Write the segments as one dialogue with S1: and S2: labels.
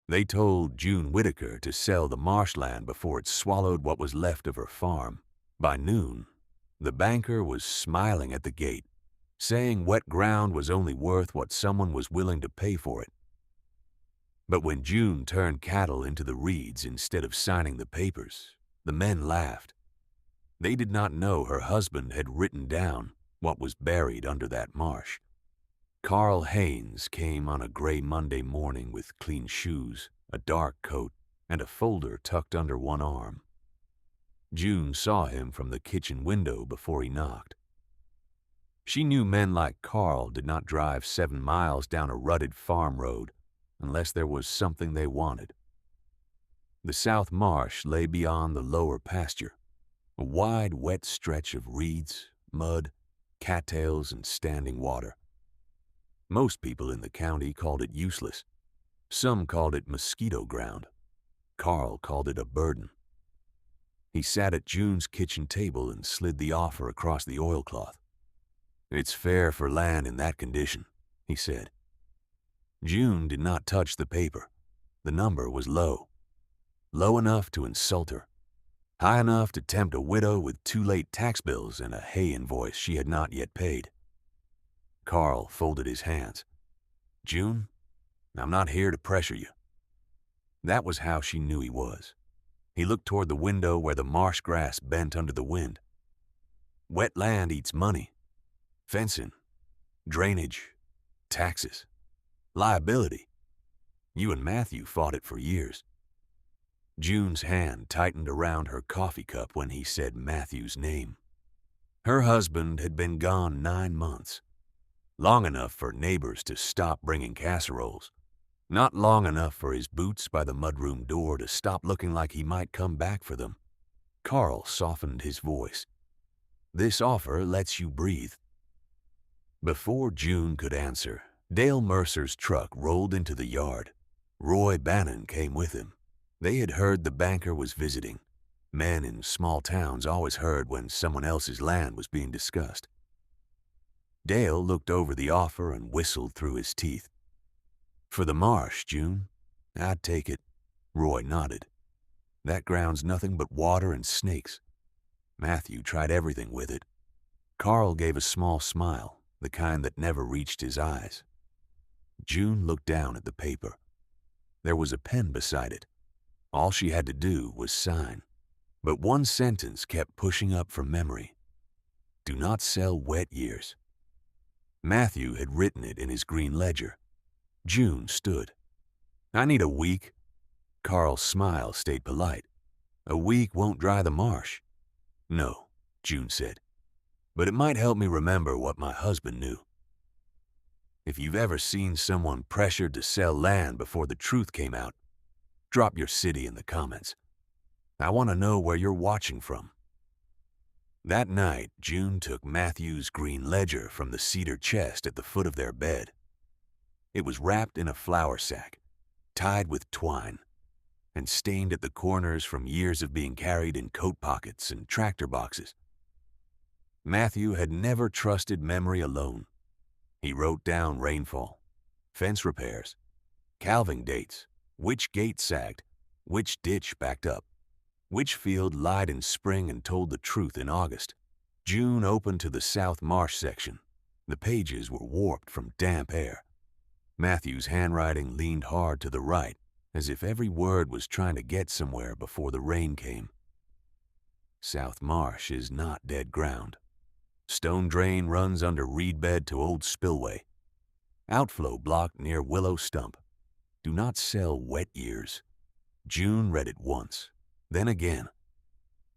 S1: They told June Whitaker to sell the marshland before it swallowed what was left of her farm. By noon, the banker was smiling at the gate, saying wet ground was only worth what someone was willing to pay for it. But when June turned cattle into the reeds instead of signing the papers, the men laughed. They did not know her husband had written down what was buried under that marsh. Carl Haines came on a gray Monday morning with clean shoes, a dark coat, and a folder tucked under one arm. June saw him from the kitchen window before he knocked. She knew men like Carl did not drive 7 miles down a rutted farm road unless there was something they wanted. The South Marsh lay beyond the lower pasture, a wide, wet stretch of reeds, mud, cattails, and standing water. Most people in the county called it useless. Some called it mosquito ground. Carl called it a burden. He sat at June's kitchen table and slid the offer across the oilcloth. "It's fair for land in that condition," he said. June did not touch the paper. The number was low. Low enough to insult her. High enough to tempt a widow with 2 late tax bills and a hay invoice she had not yet paid. Carl folded his hands. "June, I'm not here to pressure you." That was how she knew he was. He looked toward the window where the marsh grass bent under the wind. Wet land eats money. Fencing, drainage, taxes, liability. You and Matthew fought it for years. June's hand tightened around her coffee cup when he said Matthew's name. Her husband had been gone 9 months. Long enough for neighbors to stop bringing casseroles. Not long enough for his boots by the mudroom door to stop looking like he might come back for them. Carl softened his voice. "This offer lets you breathe." Before June could answer, Dale Mercer's truck rolled into the yard. Roy Bannon came with him. They had heard the banker was visiting. Men in small towns always heard when someone else's land was being discussed. Dale looked over the offer and whistled through his teeth. "For the marsh, June? I'd take it." Roy nodded. "That ground's nothing but water and snakes. Matthew tried everything with it." Carl gave a small smile, the kind that never reached his eyes. June looked down at the paper. There was a pen beside it. All she had to do was sign. But one sentence kept pushing up from memory. "Do not sell wet years." Matthew had written it in his green ledger. June stood. "I need a week." Carl's smile stayed polite. "A week won't dry the marsh." "No," June said. "But it might help me remember what my husband knew." If you've ever seen someone pressured to sell land before the truth came out, drop your city in the comments. I want to know where you're watching from. That night, June took Matthew's green ledger from the cedar chest at the foot of their bed. It was wrapped in a flour sack, tied with twine, and stained at the corners from years of being carried in coat pockets and tractor boxes. Matthew had never trusted memory alone. He wrote down rainfall, fence repairs, calving dates, which gate sagged, which ditch backed up, which field lied in spring and told the truth in August. June opened to the South Marsh section. The pages were warped from damp air. Matthew's handwriting leaned hard to the right, as if every word was trying to get somewhere before the rain came. South Marsh is not dead ground. Stone drain runs under reed bed to old spillway. Outflow blocked near willow stump. Do not sell wet years. June read it once, then again.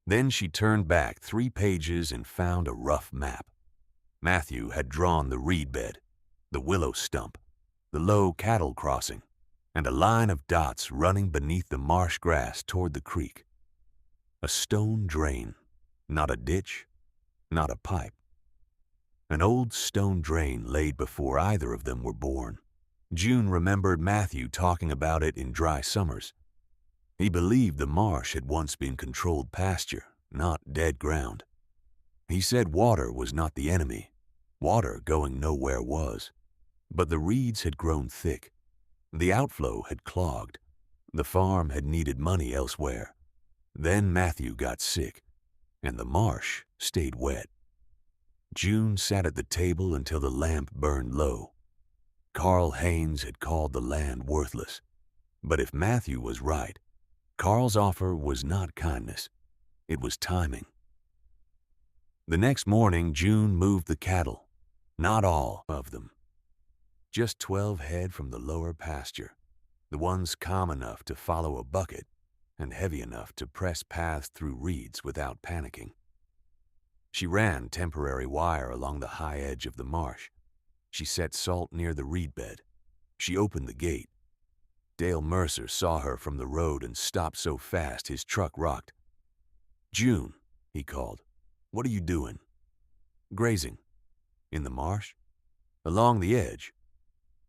S1: Then she turned back 3 pages and found a rough map. Matthew had drawn the reed bed, the willow stump, the low cattle crossing, and a line of dots running beneath the marsh grass toward the creek. A stone drain, not a ditch, not a pipe. An old stone drain laid before either of them were born. June remembered Matthew talking about it in dry summers. He believed the marsh had once been controlled pasture, not dead ground. He said water was not the enemy. Water going nowhere was. But the reeds had grown thick. The outflow had clogged. The farm had needed money elsewhere. Then Matthew got sick, and the marsh stayed wet. June sat at the table until the lamp burned low. Carl Haines had called the land worthless. But if Matthew was right, Carl's offer was not kindness. It was timing. The next morning, June moved the cattle. Not all of them. Just 12 head from the lower pasture, the ones calm enough to follow a bucket and heavy enough to press paths through reeds without panicking. She ran temporary wire along the high edge of the marsh. She set salt near the reed bed. She opened the gate. Dale Mercer saw her from the road and stopped so fast his truck rocked. "June," he called, "what are you doing?" "Grazing." "In the marsh?" "Along the edge."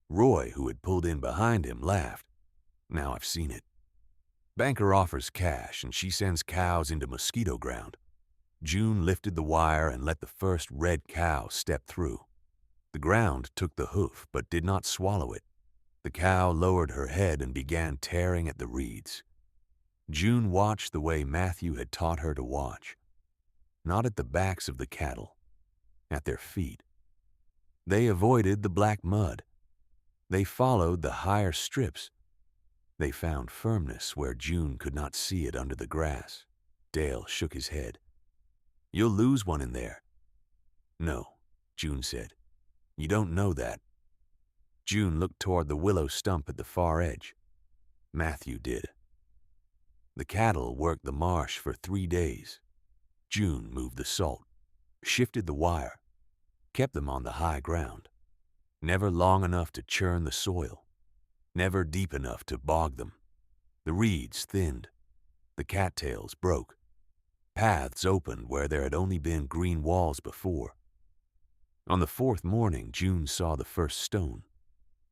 S1: Roy, who had pulled in behind him, laughed. "Now I've seen it. Banker offers cash and she sends cows into mosquito ground." June lifted the wire and let the first red cow step through. The ground took the hoof but did not swallow it. The cow lowered her head and began tearing at the reeds. June watched the way Matthew had taught her to watch. Not at the backs of the cattle, at their feet. They avoided the black mud. They followed the higher strips. They found firmness where June could not see it under the grass. Dale shook his head. "You'll lose one in there." "No," June said. "You don't know that." June looked toward the willow stump at the far edge. Matthew did. The cattle worked the marsh for 3 days. June moved the salt, shifted the wire, kept them on the high ground. Never long enough to churn the soil, never deep enough to bog them. The reeds thinned, the cattails broke. Paths opened where there had only been green walls before. On the 4th morning, June saw the first stone.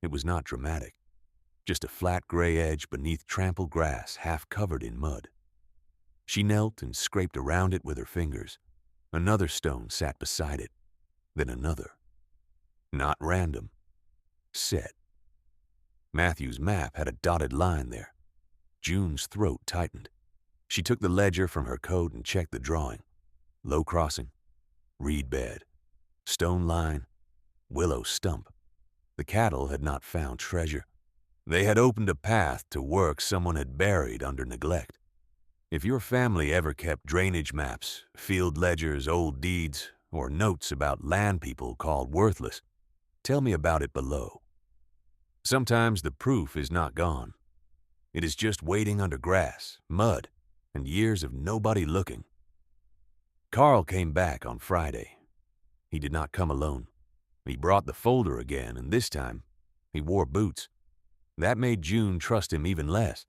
S1: It was not dramatic, just a flat gray edge beneath trampled grass half covered in mud. She knelt and scraped around it with her fingers. Another stone sat beside it, then another. Not random, set. Matthew's map had a dotted line there. June's throat tightened. She took the ledger from her coat and checked the drawing. Low crossing, reed bed, stone line, willow stump. The cattle had not found treasure. They had opened a path to work someone had buried under neglect. If your family ever kept drainage maps, field ledgers, old deeds, or notes about land people called worthless, tell me about it below. Sometimes the proof is not gone. It is just waiting under grass, mud, and years of nobody looking. Carl came back on Friday. He did not come alone. He brought the folder again, and this time he wore boots. That made June trust him even less.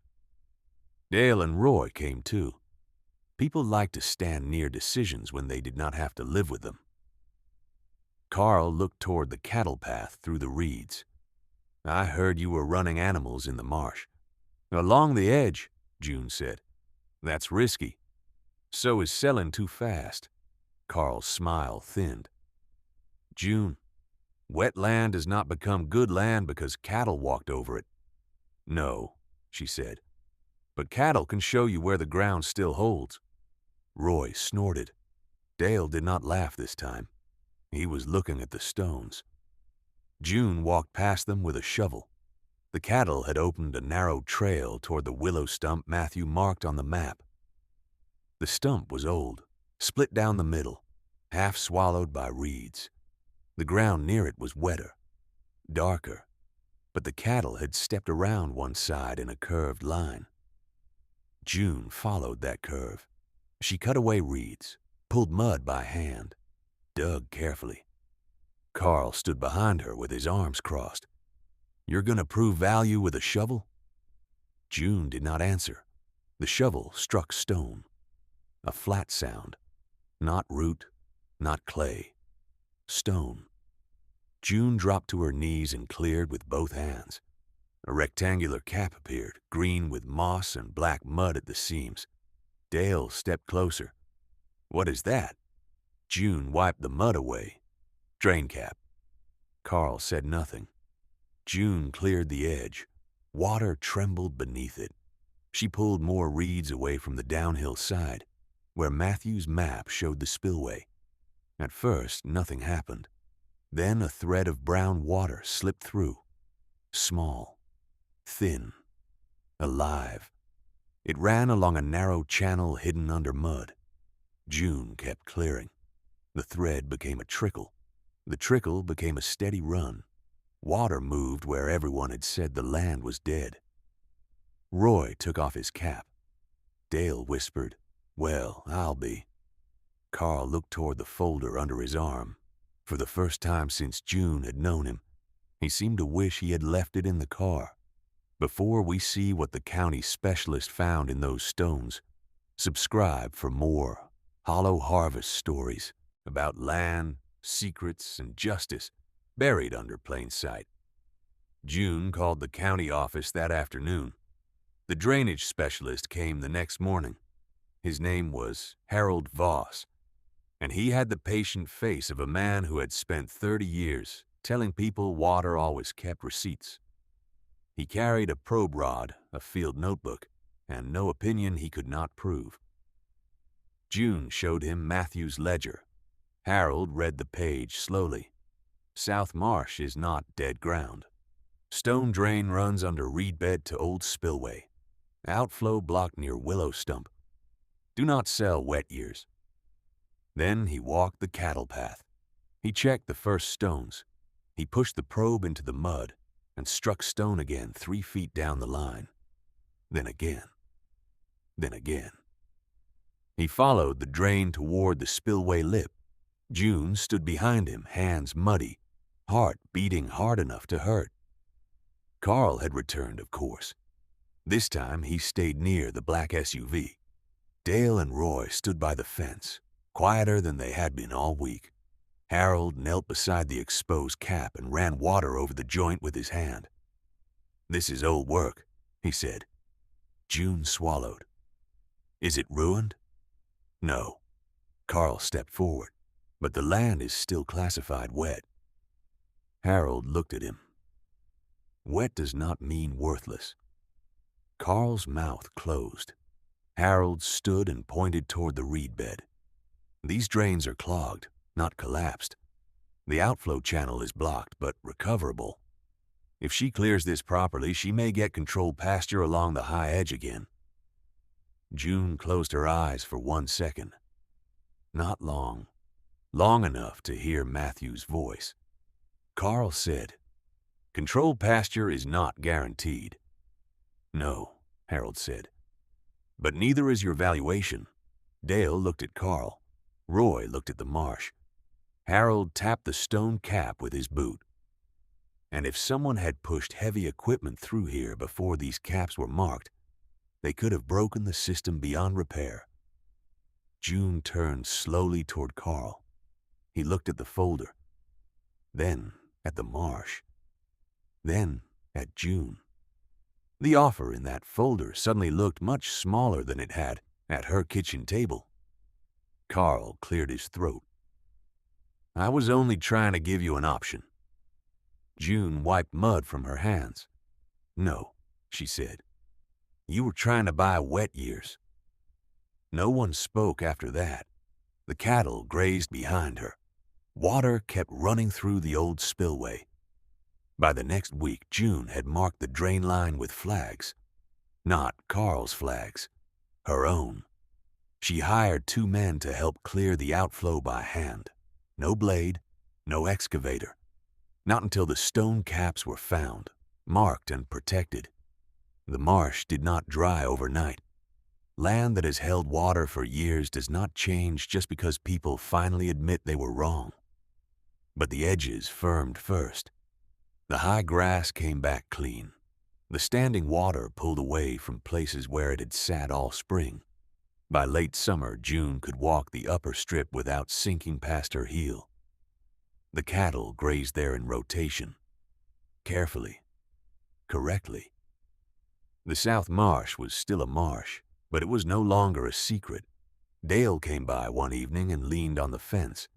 S1: Dale and Roy came too. People liked to stand near decisions when they did not have to live with them. Carl looked toward the cattle path through the reeds. "I heard you were running animals in the marsh." "Along the edge," June said. "That's risky." "So is selling too fast." Carl's smile thinned. "June, wet land does not become good land because cattle walked over it." "No," she said, "but cattle can show you where the ground still holds." Roy snorted. Dale did not laugh this time. He was looking at the stones. June walked past them with a shovel. The cattle had opened a narrow trail toward the willow stump Matthew marked on the map. The stump was old, split down the middle, half swallowed by reeds. The ground near it was wetter, darker, but the cattle had stepped around one side in a curved line. June followed that curve. She cut away reeds, pulled mud by hand, dug carefully. Carl stood behind her with his arms crossed. "You're going to prove value with a shovel?" June did not answer. The shovel struck stone. A flat sound. Not root, not clay. Stone. June dropped to her knees and cleared with both hands. A rectangular cap appeared, green with moss and black mud at the seams. Dale stepped closer. "What is that?" June wiped the mud away. "Drain cap." Carl said nothing. June cleared the edge. Water trembled beneath it. She pulled more reeds away from the downhill side, where Matthew's map showed the spillway. At first, nothing happened. Then a thread of brown water slipped through. Small, thin, alive. It ran along a narrow channel hidden under mud. June kept clearing. The thread became a trickle. The trickle became a steady run. Water moved where everyone had said the land was dead. Roy took off his cap. Dale whispered, "Well, I'll be." Carl looked toward the folder under his arm. For the first time since June had known him, he seemed to wish he had left it in the car. Before we see what the county specialist found in those stones, subscribe for more Hollow Harvest stories about land, secrets, and justice buried under plain sight. June called the county office that afternoon. The drainage specialist came the next morning. His name was Harold Voss, and he had the patient face of a man who had spent 30 years telling people water always kept receipts. He carried a probe rod, a field notebook, and no opinion he could not prove. June showed him Matthew's ledger. Harold read the page slowly. South Marsh is not dead ground. Stone drain runs under reed bed to old spillway. Outflow blocked near willow stump. Do not sell wet years. Then he walked the cattle path. He checked the first stones. He pushed the probe into the mud and struck stone again 3 feet down the line. Then again. Then again. He followed the drain toward the spillway lip. June stood behind him, hands muddy, heart beating hard enough to hurt. Carl had returned, of course. This time he stayed near the black SUV. Dale and Roy stood by the fence, quieter than they had been all week. Harold knelt beside the exposed cap and ran water over the joint with his hand. "This is old work," he said. June swallowed. "Is it ruined?" "No." Carl stepped forward, "but the land is still classified wet." Harold looked at him. Wet does not mean worthless. Carl's mouth closed. Harold stood and pointed toward the reed bed. "These drains are clogged, not collapsed. The outflow channel is blocked, but recoverable. If she clears this properly, she may get controlled pasture along the high edge again." June closed her eyes for 1 second. Not long. Long enough to hear Matthew's voice. Carl said, "Controlled pasture is not guaranteed." "No," Harold said. "But neither is your valuation." Dale looked at Carl. Roy looked at the marsh. Harold tapped the stone cap with his boot. "And if someone had pushed heavy equipment through here before these caps were marked, they could have broken the system beyond repair." June turned slowly toward Carl. He looked at the folder, then at the marsh, then at June. The offer in that folder suddenly looked much smaller than it had at her kitchen table. Carl cleared his throat. "I was only trying to give you an option." June wiped mud from her hands. "No," she said. "You were trying to buy wet years." No one spoke after that. The cattle grazed behind her. Water kept running through the old spillway. By the next week, June had marked the drain line with flags. Not Carl's flags, her own. She hired 2 men to help clear the outflow by hand. No blade, no excavator. Not until the stone caps were found, marked and protected. The marsh did not dry overnight. Land that has held water for years does not change just because people finally admit they were wrong. But the edges firmed first. The high grass came back clean. The standing water pulled away from places where it had sat all spring. By late summer, June could walk the upper strip without sinking past her heel. The cattle grazed there in rotation. Carefully. Correctly. The South Marsh was still a marsh, but it was no longer a secret. Dale came by one evening and leaned on the fence.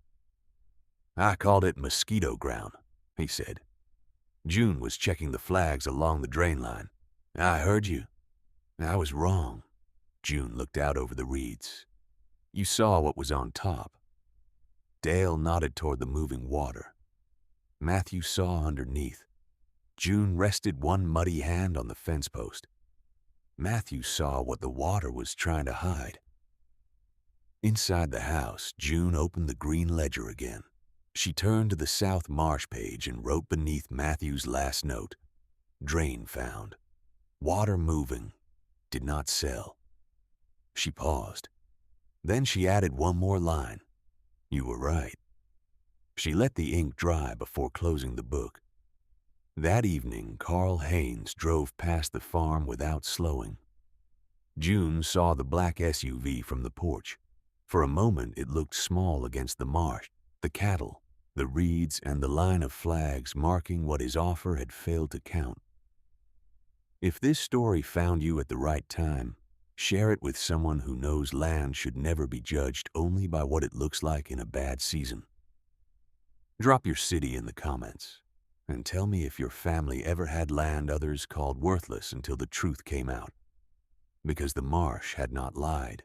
S1: "I called it mosquito ground," he said. June was checking the flags along the drain line. "I heard you." I was wrong. June looked out over the reeds. You saw what was on top. Dale nodded toward the moving water. Matthew saw underneath. June rested one muddy hand on the fence post. Matthew saw what the water was trying to hide. Inside the house, June opened the green ledger again. She turned to the South Marsh page and wrote beneath Matthew's last note, "Drain found. Water moving. Did not sell." She paused. Then she added one more line. "You were right." She let the ink dry before closing the book. That evening, Carl Haines drove past the farm without slowing. June saw the black SUV from the porch. For a moment, it looked small against the marsh, the cattle, the reeds, and the line of flags marking what his offer had failed to count. If this story found you at the right time, share it with someone who knows land should never be judged only by what it looks like in a bad season. Drop your city in the comments, and tell me if your family ever had land others called worthless until the truth came out. Because the marsh had not lied.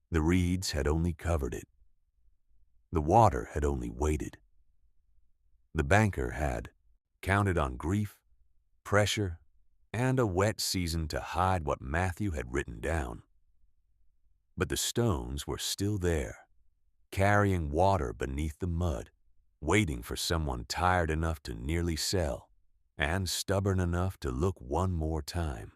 S1: The reeds had only covered it. The water had only waited. The banker had counted on grief, pressure, and a wet season to hide what Matthew had written down. But the stones were still there, carrying water beneath the mud, waiting for someone tired enough to nearly sell and stubborn enough to look one more time.